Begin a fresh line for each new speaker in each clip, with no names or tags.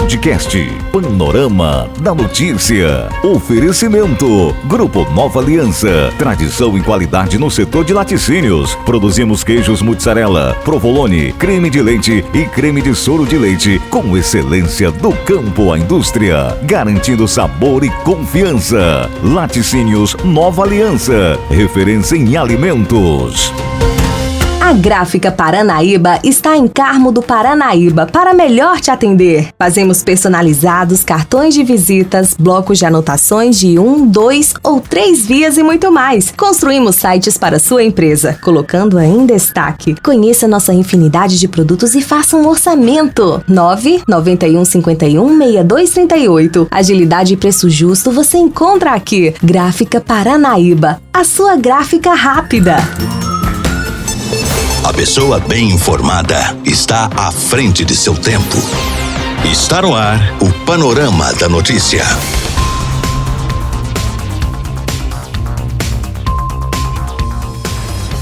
Podcast Panorama da Notícia. Oferecimento Grupo Nova Aliança. Tradição e qualidade no setor de laticínios. Produzimos queijos mussarela, provolone, creme de leite e creme de soro de leite com excelência do campo à indústria, garantindo sabor e confiança. Laticínios Nova Aliança, referência em alimentos.
A Gráfica Paranaíba está em Carmo do Paranaíba para melhor te atender. Fazemos personalizados, cartões de visitas, blocos de anotações de 1, 2 ou 3 vias e muito mais. Construímos sites para sua empresa, colocando-a em destaque. Conheça nossa infinidade de produtos e faça um orçamento. 991516238. Agilidade e preço justo você encontra aqui. Gráfica Paranaíba, a sua gráfica rápida.
A pessoa bem informada está à frente de seu tempo. Está no ar o Panorama da Notícia.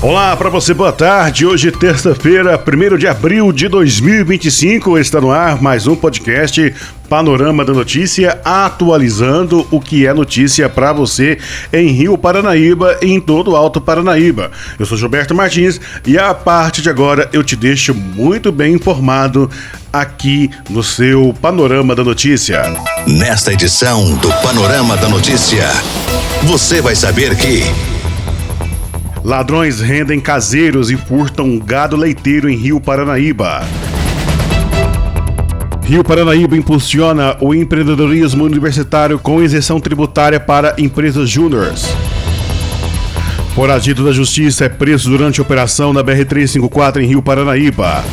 Olá para você, boa tarde. Hoje, terça-feira, 1º de abril de 2025, está no ar mais um podcast Panorama da Notícia, atualizando o que é notícia para você em Rio Paranaíba e em todo o Alto Paranaíba. Eu sou Gilberto Martins e a partir de agora eu te deixo muito bem informado aqui no seu Panorama da Notícia.
Nesta edição do Panorama da Notícia, você vai saber que
ladrões rendem caseiros e furtam gado leiteiro em Rio Paranaíba. Rio Paranaíba impulsiona o empreendedorismo universitário com isenção tributária para empresas júniores. Foragido da Justiça é preso durante a operação na BR-354 em Rio Paranaíba.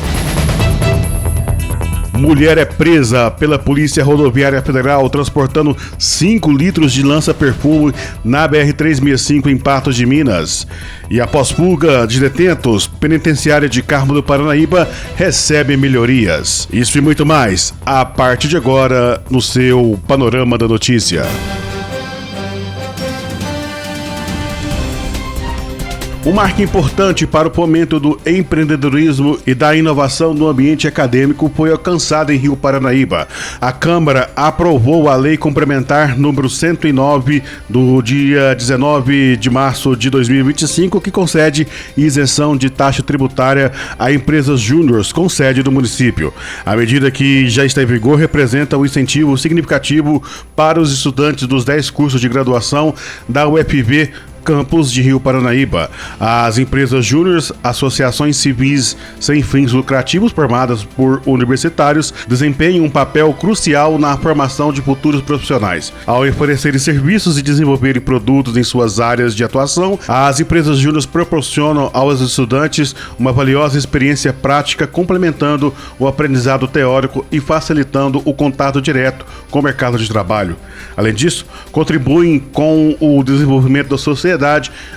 Mulher é presa pela Polícia Rodoviária Federal transportando 5 litros de lança-perfume na BR-365 em Patos de Minas. E após fuga de detentos, penitenciária de Carmo do Paranaíba recebe melhorias. Isso e muito mais, a partir de agora, no seu Panorama da Notícia. Um marco importante para o fomento do empreendedorismo e da inovação no ambiente acadêmico foi alcançado em Rio Paranaíba. A Câmara aprovou a Lei Complementar número 109 do dia 19 de março de 2025, que concede isenção de taxa tributária a empresas júniores com sede do município. A medida, que já está em vigor, representa um incentivo significativo para os estudantes dos 10 cursos de graduação da UFV Campus de Rio Paranaíba. As empresas júniores, associações civis sem fins lucrativos formadas por universitários, desempenham um papel crucial na formação de futuros profissionais. Ao oferecerem serviços e desenvolverem produtos em suas áreas de atuação, as empresas júniores proporcionam aos estudantes uma valiosa experiência prática, complementando o aprendizado teórico e facilitando o contato direto com o mercado de trabalho. Além disso, contribuem com o desenvolvimento da sociedade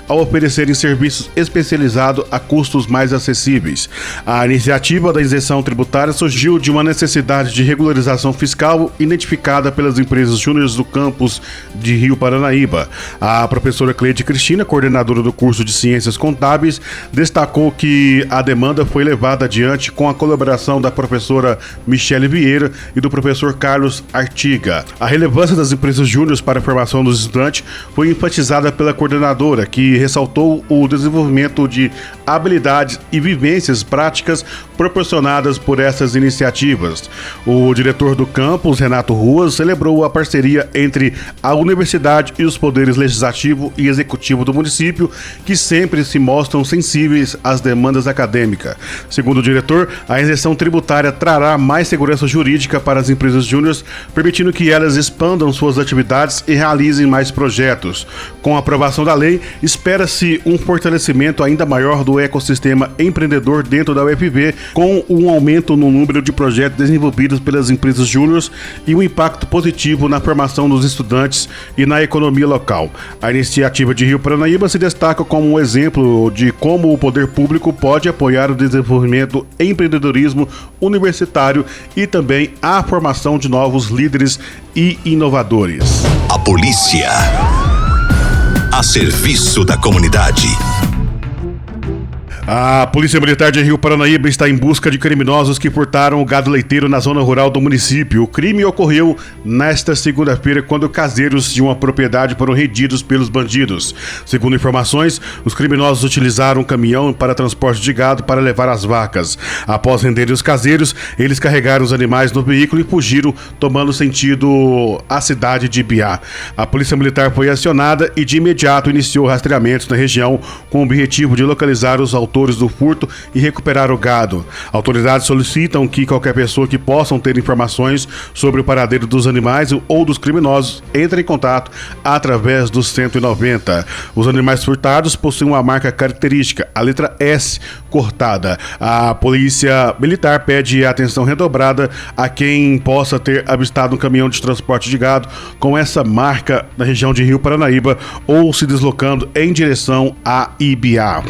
ao oferecerem serviços especializados a custos mais acessíveis. A iniciativa da isenção tributária surgiu de uma necessidade de regularização fiscal identificada pelas empresas júniores do campus de Rio Paranaíba. A professora Cleide Cristina, coordenadora do curso de Ciências Contábeis, destacou que a demanda foi levada adiante com a colaboração da professora Michele Vieira e do professor Carlos Artiga. A relevância das empresas júniores para a formação dos estudantes foi enfatizada pela coordenadora, que ressaltou o desenvolvimento de habilidades e vivências práticas proporcionadas por essas iniciativas. O diretor do campus, Renato Ruas, celebrou a parceria entre a universidade e os poderes legislativo e executivo do município, que sempre se mostram sensíveis às demandas acadêmicas. Segundo o diretor, a isenção tributária trará mais segurança jurídica para as empresas júniores, permitindo que elas expandam suas atividades e realizem mais projetos. Com a aprovação da lei, espera-se um fortalecimento ainda maior do ecossistema empreendedor dentro da UFV, com um aumento no número de projetos desenvolvidos pelas empresas júniores e um impacto positivo na formação dos estudantes e na economia local. A iniciativa de Rio Paranaíba se destaca como um exemplo de como o poder público pode apoiar o desenvolvimento e empreendedorismo universitário e também a formação de novos líderes e inovadores.
A polícia a serviço da comunidade.
A Polícia Militar de Rio Paranaíba está em busca de criminosos que furtaram o gado leiteiro na zona rural do município. O crime ocorreu nesta segunda-feira, quando caseiros de uma propriedade foram rendidos pelos bandidos. Segundo informações, os criminosos utilizaram um caminhão para transporte de gado para levar as vacas. Após renderem os caseiros, eles carregaram os animais no veículo e fugiram, tomando sentido à cidade de Ibiá. A Polícia Militar foi acionada e de imediato iniciou rastreamentos na região com o objetivo de localizar os autores do furto e recuperar o gado. Autoridades solicitam que qualquer pessoa que possa ter informações sobre o paradeiro dos animais ou dos criminosos entre em contato através do 190. Os animais furtados possuem uma marca característica, a letra S cortada. A Polícia Militar pede atenção redobrada a quem possa ter avistado um caminhão de transporte de gado com essa marca na região de Rio Paranaíba ou se deslocando em direção a Ibiá.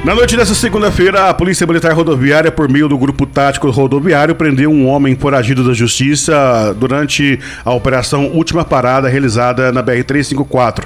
Na noite dessa segunda-feira, a Polícia Militar Rodoviária, por meio do Grupo Tático Rodoviário, prendeu um homem foragido da Justiça durante a Operação Última Parada, realizada na BR-354.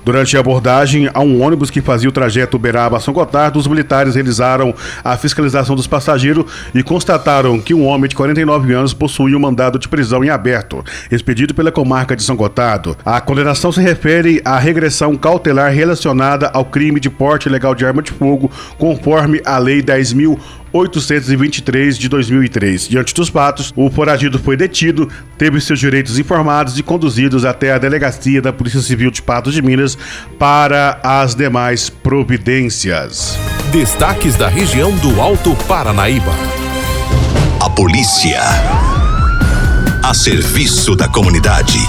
Durante a abordagem a um ônibus que fazia o trajeto Uberaba-São Gotardo, os militares realizaram a fiscalização dos passageiros e constataram que um homem de 49 anos possuía um mandado de prisão em aberto, expedido pela comarca de São Gotardo. A condenação se refere à regressão cautelar relacionada ao crime de porte ilegal de arma de fogo, conforme a Lei 10.823 de 2003. Diante dos fatos, o foragido foi detido, teve seus direitos informados e conduzidos até a delegacia da Polícia Civil de Patos de Minas para as demais providências.
Destaques da região do Alto Paranaíba.
A polícia a serviço da comunidade.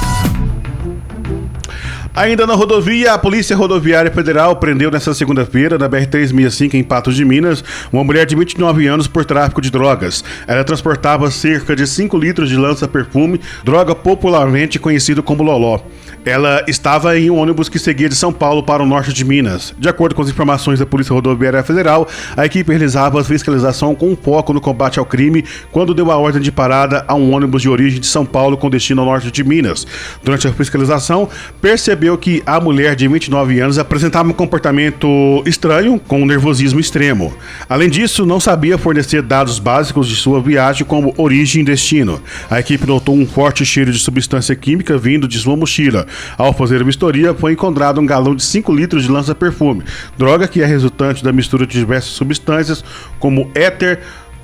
Ainda na rodovia, a Polícia Rodoviária Federal prendeu nesta segunda-feira, na BR-365, em Patos de Minas, uma mulher de 29 anos por tráfico de drogas. Ela transportava cerca de 5 litros de lança-perfume, droga popularmente conhecida como loló. Ela estava em um ônibus que seguia de São Paulo para o norte de Minas. De acordo com as informações da Polícia Rodoviária Federal, a equipe realizava a fiscalização com foco no combate ao crime quando deu a ordem de parada a um ônibus de origem de São Paulo com destino ao norte de Minas. Durante a fiscalização, percebeu que a mulher de 29 anos apresentava um comportamento estranho, com um nervosismo extremo. Além disso, não sabia fornecer dados básicos de sua viagem, como origem e destino. A equipe notou um forte cheiro de substância química vindo de sua mochila. Ao fazer a vistoria, foi encontrado um galão de 5 litros de lança-perfume, droga que é resultante da mistura de diversas substâncias, como éter,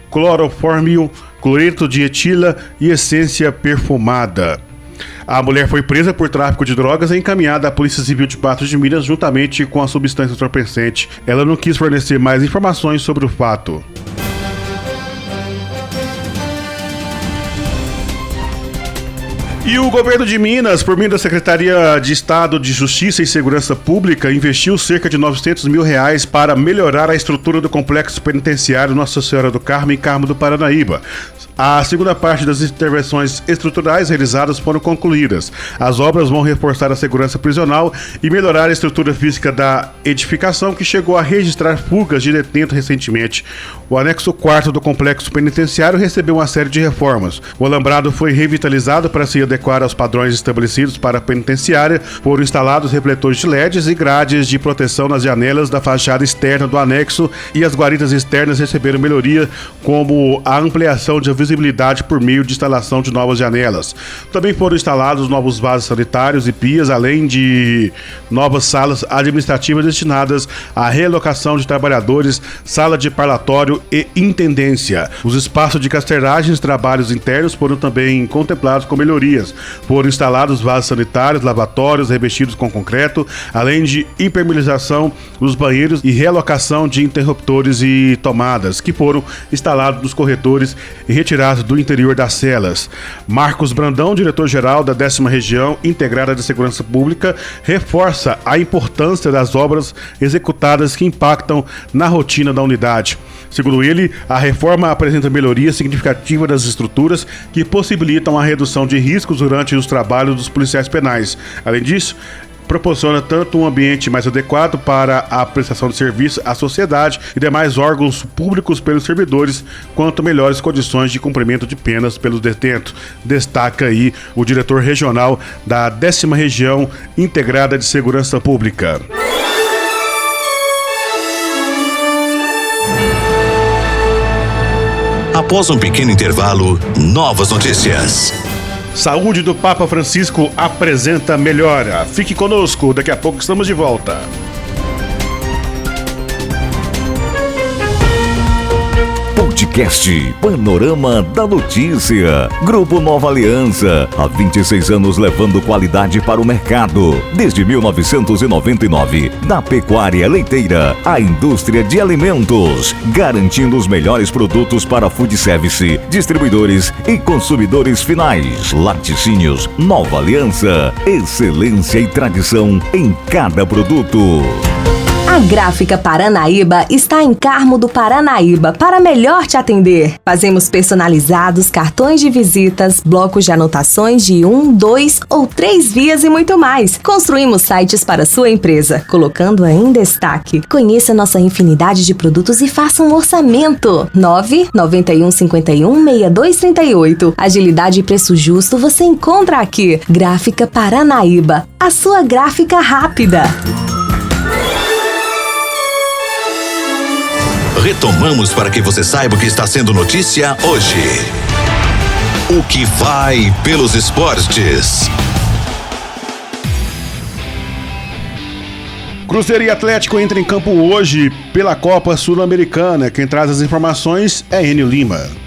clorofórmio, cloreto de etila e essência perfumada. A mulher foi presa por tráfico de drogas e encaminhada à Polícia Civil de Patos de Minas juntamente com a substância entorpecente. Ela não quis fornecer mais informações sobre o fato. E o governo de Minas, por meio da Secretaria de Estado de Justiça e Segurança Pública, investiu cerca de R$900 mil para melhorar a estrutura do complexo penitenciário Nossa Senhora do Carmo, em Carmo do Paranaíba. A segunda parte das intervenções estruturais realizadas foram concluídas. As obras vão reforçar a segurança prisional e melhorar a estrutura física da edificação, que chegou a registrar fugas de detento recentemente. O anexo 4º do complexo penitenciário recebeu uma série de reformas. O alambrado foi revitalizado para se adequar aos padrões estabelecidos para a penitenciária. Foram instalados refletores de LEDs e grades de proteção nas janelas da fachada externa do anexo, e as guaridas externas receberam melhoria, como a ampliação de visibilidade por meio de instalação de novas janelas. Também foram instalados novos vasos sanitários e pias, além de novas salas administrativas destinadas à realocação de trabalhadores, sala de parlatório e intendência. Os espaços de casternagens e trabalhos internos foram também contemplados com melhorias. Foram instalados vasos sanitários, lavatórios revestidos com concreto, além de impermeabilização dos banheiros e realocação de interruptores e tomadas, que foram instalados nos corredores e retirados do interior das celas. Marcos Brandão, diretor-geral da 10ª Região Integrada de Segurança Pública, reforça a importância das obras executadas que impactam na rotina da unidade. Segundo ele, a reforma apresenta melhoria significativa das estruturas que possibilitam a redução de riscos durante os trabalhos dos policiais penais. Além disso, proporciona tanto um ambiente mais adequado para a prestação de serviço à sociedade e demais órgãos públicos pelos servidores, quanto melhores condições de cumprimento de penas pelos detentos. Destaca aí o diretor regional da 10ª Região Integrada de Segurança Pública.
Após um pequeno intervalo, novas notícias.
Saúde do Papa Francisco apresenta melhora. Fique conosco, daqui a pouco estamos de volta.
Podcast Panorama da Notícia. Grupo Nova Aliança. Há 26 anos levando qualidade para o mercado. Desde 1999. Da pecuária leiteira à indústria de alimentos. Garantindo os melhores produtos para food service, distribuidores e consumidores finais. Laticínios Nova Aliança. Excelência e tradição em cada produto.
A Gráfica Paranaíba está em Carmo do Paranaíba para melhor te atender. Fazemos personalizados, cartões de visitas, blocos de anotações de 1, 2 ou 3 vias e muito mais. Construímos sites para sua empresa, colocando-a em destaque. Conheça nossa infinidade de produtos e faça um orçamento. 991516238. Agilidade e preço justo você encontra aqui. Gráfica Paranaíba, a sua gráfica rápida.
Retomamos para que você saiba o que está sendo notícia hoje. O que vai pelos esportes.
Cruzeiro e Atlético entram em campo hoje pela Copa Sul-Americana. Quem traz as informações é Enio Lima.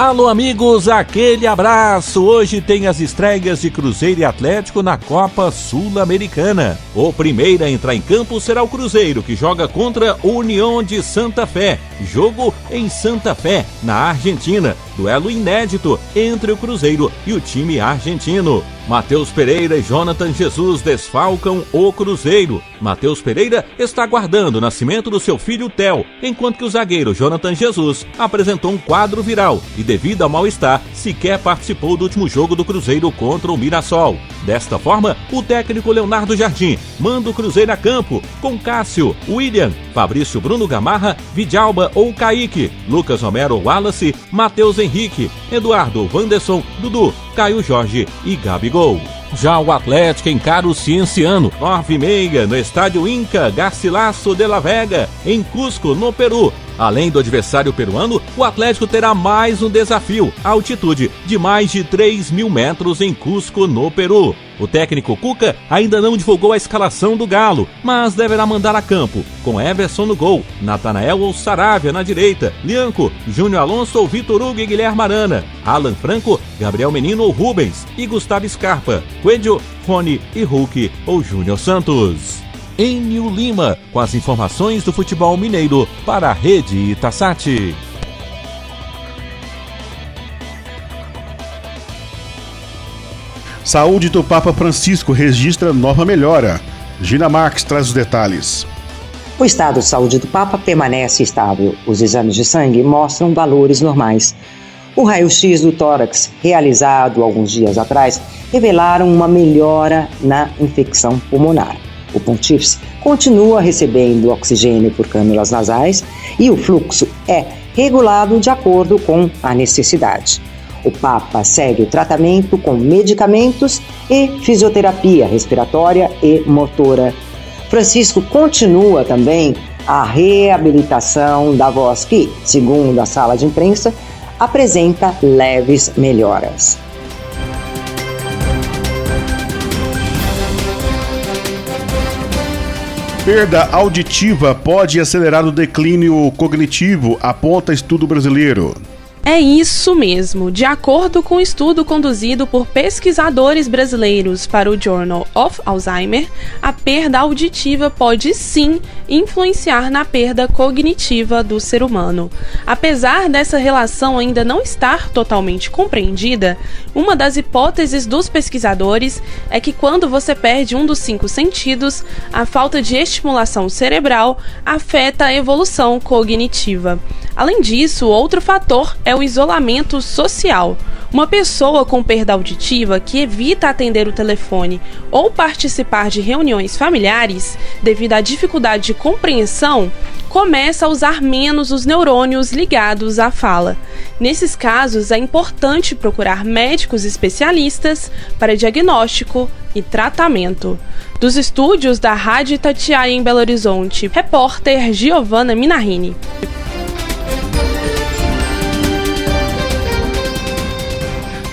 Alô amigos, aquele abraço! Hoje tem as estreias de Cruzeiro e Atlético na Copa Sul-Americana. O primeiro a entrar em campo será o Cruzeiro, que joga contra o União de Santa Fé. Jogo em Santa Fé, na Argentina. Duelo inédito entre o Cruzeiro e o time argentino. Matheus Pereira e Jonathan Jesus desfalcam o Cruzeiro. Matheus Pereira está aguardando o nascimento do seu filho Theo, enquanto que o zagueiro Jonathan Jesus apresentou um quadro viral e, devido ao mal-estar, sequer participou do último jogo do Cruzeiro contra o Mirassol. Desta forma, o técnico Leonardo Jardim manda o Cruzeiro a campo com Cássio, William, Fabrício Bruno Gamarra, Vidalba ou Kaique, Lucas Romero Wallace, Matheus Henrique, Eduardo Wanderson, Dudu, Caio Jorge e Gabigol. Já o Atlético encara o Cienciano, 9h30, no estádio Inca Garcilaso de la Vega, em Cusco, no Peru. Além do adversário peruano, o Atlético terá mais um desafio, a altitude de mais de 3.000 metros em Cusco, no Peru. O técnico Cuca ainda não divulgou a escalação do Galo, mas deverá mandar a campo, com Everson no gol, Natanael ou Saravia na direita, Lianco, Júnior Alonso ou Vitor Hugo e Guilherme Arana, Alan Franco, Gabriel Menino ou Rubens e Gustavo Scarpa, Coelho, Rony e Hulk ou Júnior Santos. Enio Lima, com as informações do futebol mineiro para a Rede Itasat.
Saúde do Papa Francisco registra nova melhora. Gina Marques traz os detalhes.
O estado de saúde do Papa permanece estável. Os exames de sangue mostram valores normais. O raio-x do tórax, realizado alguns dias atrás, revelaram uma melhora na infecção pulmonar. O pontífice continua recebendo oxigênio por cânulas nasais e o fluxo é regulado de acordo com a necessidade. O Papa segue o tratamento com medicamentos e fisioterapia respiratória e motora. Francisco continua também a reabilitação da voz que, segundo a sala de imprensa, apresenta leves melhoras.
Perda auditiva pode acelerar o declínio cognitivo, aponta estudo brasileiro.
É isso mesmo. De acordo com um estudo conduzido por pesquisadores brasileiros para o Journal of Alzheimer, a perda auditiva pode sim influenciar na perda cognitiva do ser humano. Apesar dessa relação ainda não estar totalmente compreendida, uma das hipóteses dos pesquisadores é que quando você perde um dos 5 sentidos, a falta de estimulação cerebral afeta a evolução cognitiva. Além disso, outro fator é o isolamento social. Uma pessoa com perda auditiva que evita atender o telefone ou participar de reuniões familiares devido à dificuldade de compreensão, começa a usar menos os neurônios ligados à fala. Nesses casos, é importante procurar médicos especialistas para diagnóstico e tratamento. Dos estúdios da Rádio Itatiaia em Belo Horizonte, repórter Giovana Minarini.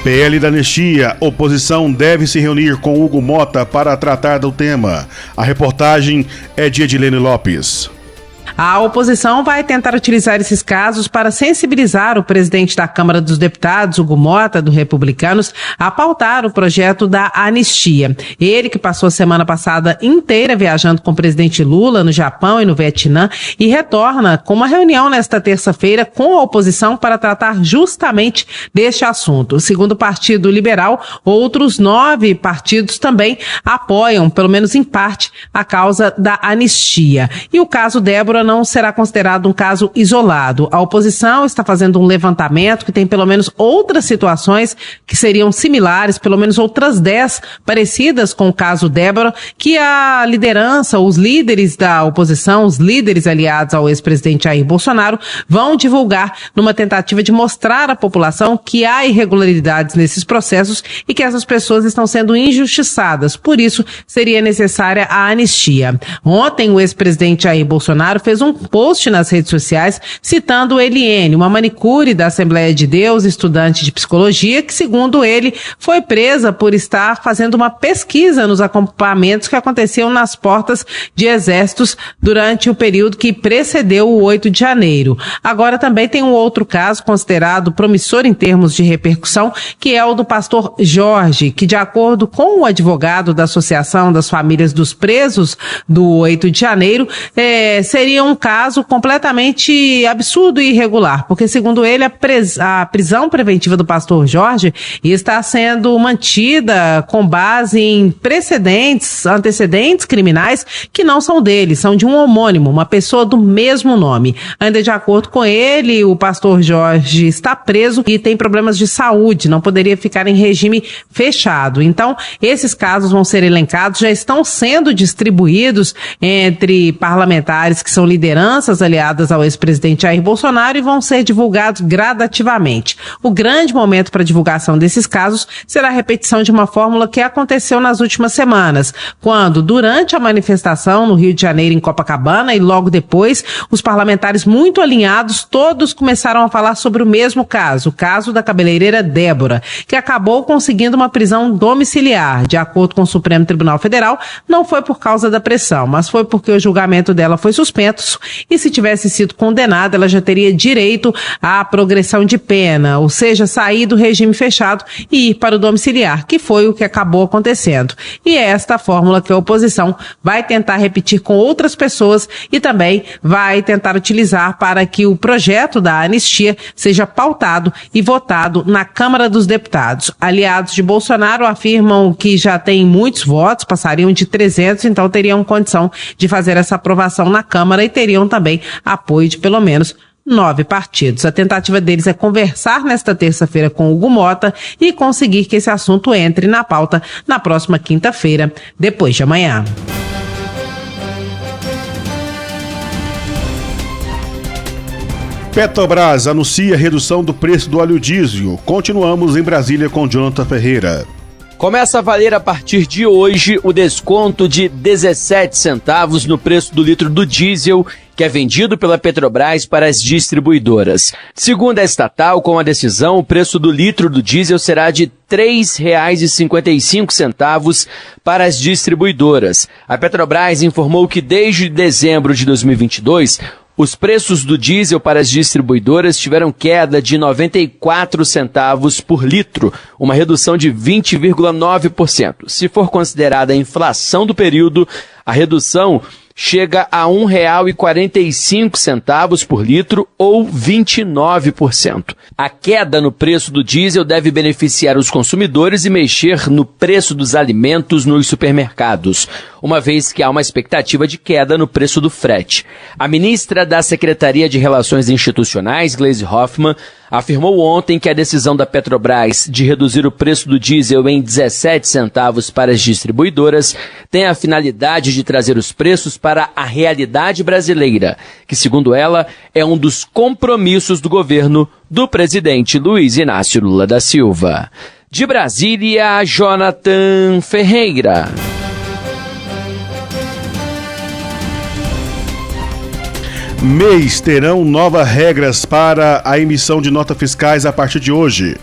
PL da anistia, oposição deve se reunir com Hugo Mota para tratar do tema. A reportagem é de Edilene Lopes.
A oposição vai tentar utilizar esses casos para sensibilizar o presidente da Câmara dos Deputados, Hugo Mota, do Republicanos, a pautar o projeto da anistia. Ele que passou a semana passada inteira viajando com o presidente Lula no Japão e no Vietnã e retorna com uma reunião nesta terça-feira com a oposição para tratar justamente deste assunto. Segundo o Partido Liberal, outros 9 partidos também apoiam, pelo menos em parte, a causa da anistia. E o caso Débora não será considerado um caso isolado. A oposição está fazendo um levantamento que tem pelo menos outras situações que seriam similares, pelo menos outras 10 parecidas com o caso Débora, que a liderança, os líderes da oposição, os líderes aliados ao ex-presidente Jair Bolsonaro, vão divulgar numa tentativa de mostrar à população que há irregularidades nesses processos e que essas pessoas estão sendo injustiçadas. Por isso, seria necessária a anistia. Ontem, o ex-presidente Jair Bolsonaro fez um post nas redes sociais citando Eliene, uma manicure da Assembleia de Deus, estudante de psicologia, que, segundo ele, foi presa por estar fazendo uma pesquisa nos acampamentos que aconteciam nas portas de exércitos durante o período que precedeu o 8 de janeiro. Agora também tem um outro caso considerado promissor em termos de repercussão, que é o do pastor Jorge, que, de acordo com o advogado da Associação das Famílias dos Presos do 8 de janeiro, seria um caso completamente absurdo e irregular, porque, segundo ele, a prisão preventiva do pastor Jorge está sendo mantida com base em antecedentes criminais que não são dele, são de um homônimo, uma pessoa do mesmo nome. Ainda de acordo com ele, o pastor Jorge está preso e tem problemas de saúde, não poderia ficar em regime fechado. Então, esses casos vão ser elencados, já estão sendo distribuídos entre parlamentares que são lideranças aliadas ao ex-presidente Jair Bolsonaro e vão ser divulgados gradativamente. O grande momento para a divulgação desses casos será a repetição de uma fórmula que aconteceu nas últimas semanas, quando, durante a manifestação no Rio de Janeiro, em Copacabana, e logo depois, os parlamentares muito alinhados, todos começaram a falar sobre o mesmo caso, o caso da cabeleireira Débora, que acabou conseguindo uma prisão domiciliar. De acordo com o Supremo Tribunal Federal, não foi por causa da pressão, mas foi porque o julgamento dela foi suspenso e, se tivesse sido condenada, ela já teria direito à progressão de pena, ou seja, sair do regime fechado e ir para o domiciliar, que foi o que acabou acontecendo. E é esta fórmula que a oposição vai tentar repetir com outras pessoas e também vai tentar utilizar para que o projeto da anistia seja pautado e votado na Câmara dos Deputados. Aliados de Bolsonaro afirmam que já tem muitos votos, passariam de 300, então teriam condição de fazer essa aprovação na Câmara e teriam também apoio de pelo menos 9 partidos. A tentativa deles é conversar nesta terça-feira com Hugo Mota e conseguir que esse assunto entre na pauta na próxima quinta-feira, depois de amanhã.
Petrobras anuncia redução do preço do óleo diesel. Continuamos em Brasília com Jonathan Ferreira.
Começa a valer a partir de hoje o desconto de 17 centavos no preço do litro do diesel, que é vendido pela Petrobras para as distribuidoras. Segundo a estatal, com a decisão, o preço do litro do diesel será de R$ 3,55 para as distribuidoras. A Petrobras informou que desde dezembro de 2022, os preços do diesel para as distribuidoras tiveram queda de 94 centavos por litro, uma redução de 20,9%. Se for considerada a inflação do período, a redução chega a R$ 1,45 por litro, ou 29%. A queda no preço do diesel deve beneficiar os consumidores e mexer no preço dos alimentos nos supermercados, uma vez que há uma expectativa de queda no preço do frete. A ministra da Secretaria de Relações Institucionais, Gleisi Hoffmann, afirmou ontem que a decisão da Petrobras de reduzir o preço do diesel em 17 centavos para as distribuidoras tem a finalidade de trazer os preços para a realidade brasileira, que, segundo ela, é um dos compromissos do governo do presidente Luiz Inácio Lula da Silva. De Brasília, Jonathan Ferreira.
MEIs terão novas regras para a emissão de notas fiscais a partir de hoje.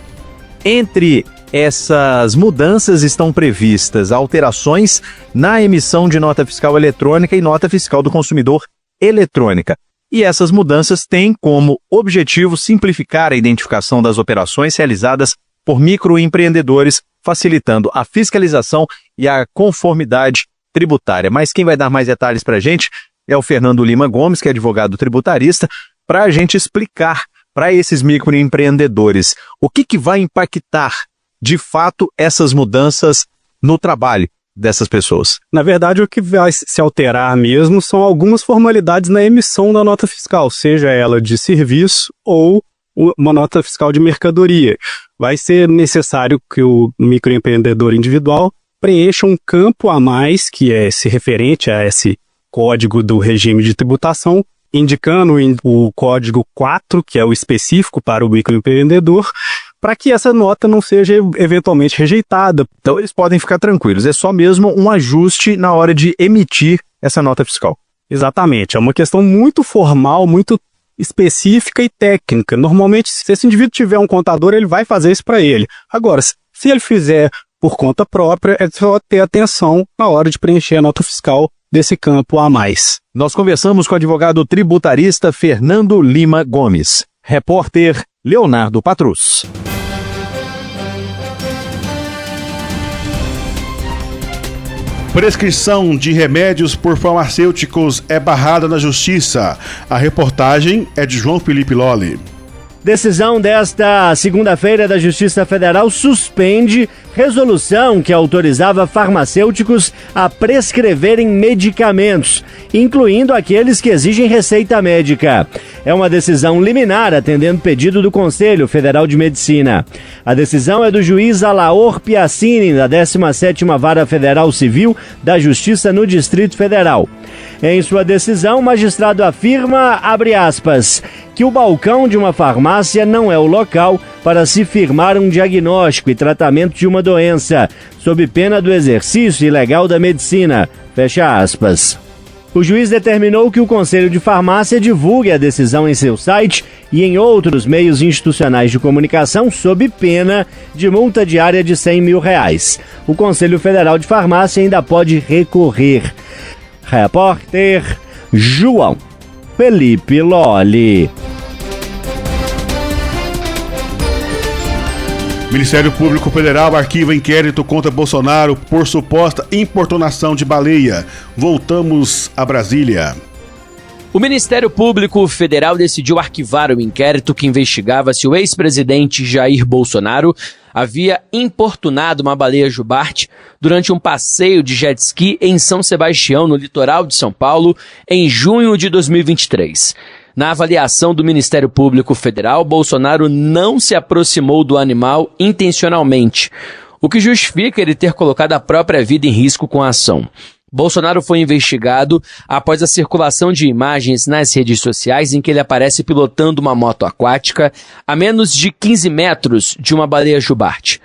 Entre essas mudanças estão previstas alterações na emissão de nota fiscal eletrônica e nota fiscal do consumidor eletrônica. E essas mudanças têm como objetivo simplificar a identificação das operações realizadas por microempreendedores, facilitando a fiscalização e a conformidade tributária. Mas quem vai dar mais detalhes para a gente é o Fernando Lima Gomes, que é advogado tributarista, para a gente explicar para esses microempreendedores o que vai impactar de fato essas mudanças no trabalho dessas pessoas.
Na verdade, o que vai se alterar mesmo são algumas formalidades na emissão da nota fiscal, seja ela de serviço ou uma nota fiscal de mercadoria. Vai ser necessário que o microempreendedor individual preencha um campo a mais, que é esse referente a esse código do regime de tributação, indicando o código 4, que é o específico para o microempreendedor, para que essa nota não seja eventualmente rejeitada.
Então eles podem ficar tranquilos, é só mesmo um ajuste na hora de emitir essa nota fiscal.
Exatamente, é uma questão muito formal, muito específica e técnica. Normalmente, se esse indivíduo tiver um contador, ele vai fazer isso para ele. Agora, se ele fizer por conta própria, é só ter atenção na hora de preencher a nota fiscal desse campo a mais.
Nós conversamos com o advogado tributarista Fernando Lima Gomes. Repórter Leonardo Patrus.
Prescrição de remédios por farmacêuticos é barrada na Justiça. A reportagem é de João Felipe Lolli.
Decisão desta segunda-feira da Justiça Federal suspende resolução que autorizava farmacêuticos a prescreverem medicamentos, incluindo aqueles que exigem receita médica. É uma decisão liminar atendendo pedido do Conselho Federal de Medicina. A decisão é do juiz Alaor Piacini, da 17ª Vara Federal Civil da Justiça no Distrito Federal. Em sua decisão, o magistrado afirma, abre aspas, que o balcão de uma farmácia não é o local para se firmar um diagnóstico e tratamento de uma doença, sob pena do exercício ilegal da medicina, fecha aspas. O juiz determinou que o Conselho de Farmácia divulgue a decisão em seu site e em outros meios institucionais de comunicação sob pena de multa diária de R$100 mil. O Conselho Federal de Farmácia ainda pode recorrer. Repórter João Felipe Lolli.
Ministério Público Federal arquiva inquérito contra Bolsonaro por suposta importunação de baleia. Voltamos a Brasília.
O Ministério Público Federal decidiu arquivar o inquérito que investigava se o ex-presidente Jair Bolsonaro havia importunado uma baleia jubarte durante um passeio de jet ski em São Sebastião, no litoral de São Paulo, em junho de 2023. Na avaliação do Ministério Público Federal, Bolsonaro não se aproximou do animal intencionalmente, o que justifica ele ter colocado a própria vida em risco com a ação. Bolsonaro foi investigado após a circulação de imagens nas redes sociais em que ele aparece pilotando uma moto aquática a menos de 15 metros de uma baleia jubarte.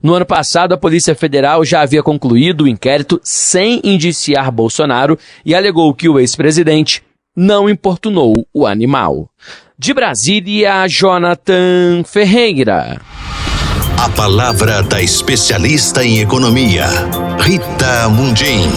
No ano passado, a Polícia Federal já havia concluído o inquérito sem indiciar Bolsonaro e alegou que o ex-presidente não importunou o animal. De Brasília, Jonathan Ferreira.
A palavra da especialista em economia, Rita Mundim.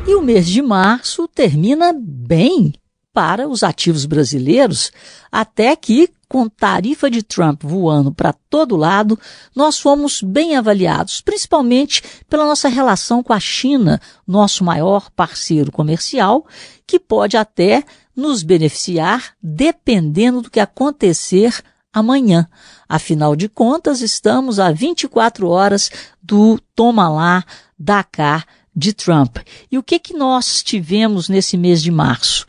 E o mês de março termina bem para os ativos brasileiros, até que, com tarifa de Trump voando para todo lado, nós fomos bem avaliados, principalmente pela nossa relação com a China, nosso maior parceiro comercial, que pode até nos beneficiar dependendo do que acontecer amanhã. Afinal de contas, estamos a 24 horas do toma lá, dá cá de Trump. E o que nós tivemos nesse mês de março?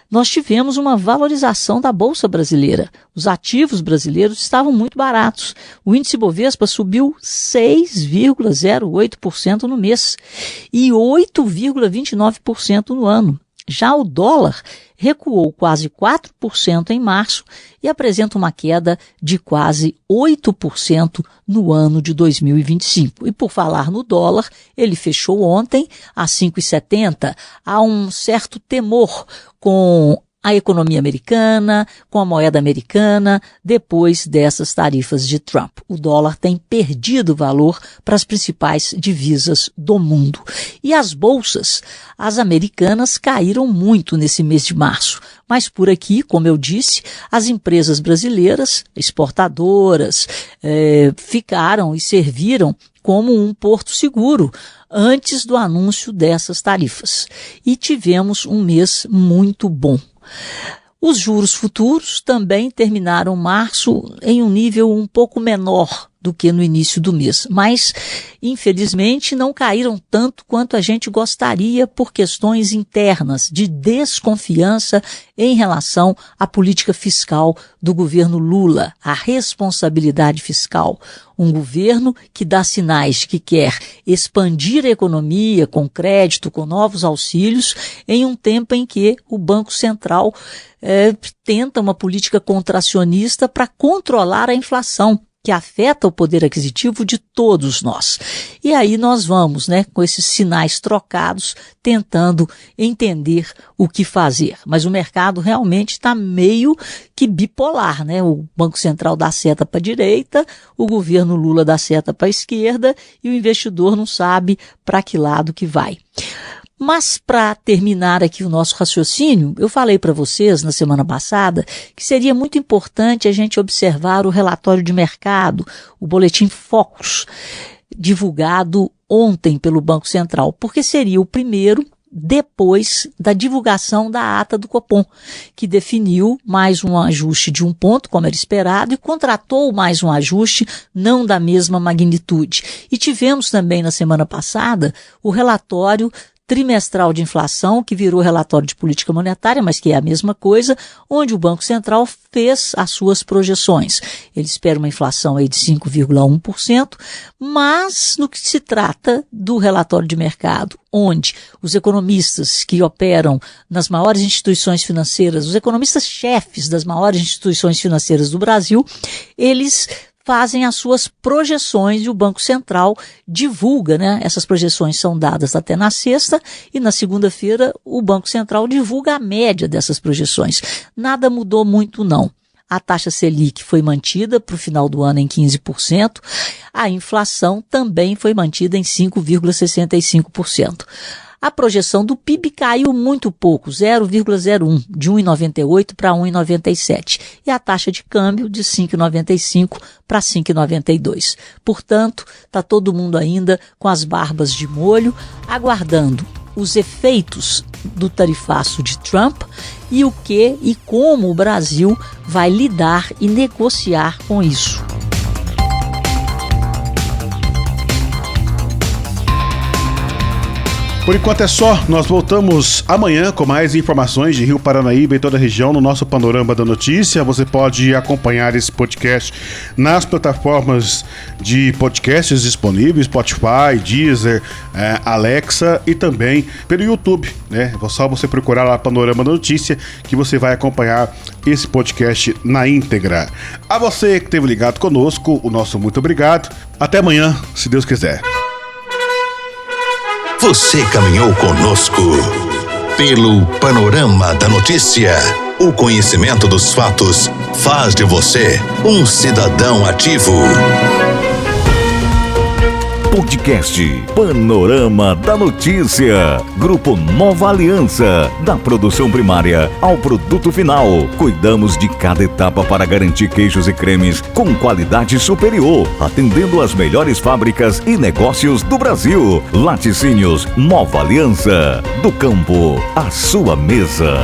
Nós tivemos uma valorização da Bolsa Brasileira. Os ativos brasileiros estavam muito baratos. O índice Bovespa subiu 6,08% no mês e 8,29% no ano. Já o dólar recuou quase 4% em março e apresenta uma queda de quase 8% no ano de 2025. E por falar no dólar, ele fechou ontem a 5,70. Há um certo temor com a economia americana, com a moeda americana, depois dessas tarifas de Trump. O dólar tem perdido valor para as principais divisas do mundo. E as bolsas, as americanas, caíram muito nesse mês de março. Mas por aqui, como eu disse, as empresas brasileiras, exportadoras, ficaram e serviram como um porto seguro antes do anúncio dessas tarifas. E tivemos um mês muito bom. Os juros futuros também terminaram março em um nível um pouco menor do que no início do mês, mas infelizmente não caíram tanto quanto a gente gostaria por questões internas de desconfiança em relação à política fiscal do governo Lula, a responsabilidade fiscal. Um governo que dá sinais de que quer expandir a economia com crédito, com novos auxílios, em um tempo em que o Banco Central tenta uma política contracionista para controlar a inflação, que afeta o poder aquisitivo de todos nós. E aí nós vamos, com esses sinais trocados, tentando entender o que fazer. Mas o mercado realmente está meio que bipolar, O Banco Central dá seta para a direita, o governo Lula dá seta para a esquerda e o investidor não sabe para que lado que vai. Mas para terminar aqui o nosso raciocínio, eu falei para vocês na semana passada que seria muito importante a gente observar o relatório de mercado, o boletim Focus, divulgado ontem pelo Banco Central, porque seria o primeiro depois da divulgação da ata do Copom, que definiu mais um ajuste de 1 ponto, como era esperado, e contratou mais um ajuste não da mesma magnitude. E tivemos também na semana passada o relatório trimestral de inflação, que virou relatório de política monetária, mas que é a mesma coisa, onde o Banco Central fez as suas projeções. Ele espera uma inflação aí de 5,1%, mas no que se trata do relatório de mercado, onde os economistas que operam nas maiores instituições financeiras, os economistas-chefes das maiores instituições financeiras do Brasil, eles fazem as suas projeções e o Banco Central divulga, Essas projeções são dadas até na sexta e na segunda-feira o Banco Central divulga a média dessas projeções. Nada mudou muito, não. A taxa Selic foi mantida para o final do ano em 15%. A inflação também foi mantida em 5,65%. A projeção do PIB caiu muito pouco, 0,01, de 1,98 para 1,97. E a taxa de câmbio de 5,95 para 5,92. Portanto, está todo mundo ainda com as barbas de molho, aguardando os efeitos do tarifaço de Trump e o que e como o Brasil vai lidar e negociar com isso.
Por enquanto é só, nós voltamos amanhã com mais informações de Rio Paranaíba e toda a região no nosso Panorama da Notícia. Você pode acompanhar esse podcast nas plataformas de podcasts disponíveis, Spotify, Deezer, Alexa e também pelo YouTube, É só você procurar lá Panorama da Notícia que você vai acompanhar esse podcast na íntegra. A você que esteve ligado conosco, o nosso muito obrigado. Até amanhã, se Deus quiser.
Você caminhou conosco pelo Panorama da Notícia. O conhecimento dos fatos faz de você um cidadão ativo.
Podcast Panorama da Notícia. Grupo Nova Aliança. Da produção primária ao produto final. Cuidamos de cada etapa para garantir queijos e cremes com qualidade superior, atendendo as melhores fábricas e negócios do Brasil. Laticínios Nova Aliança. Do campo à sua mesa.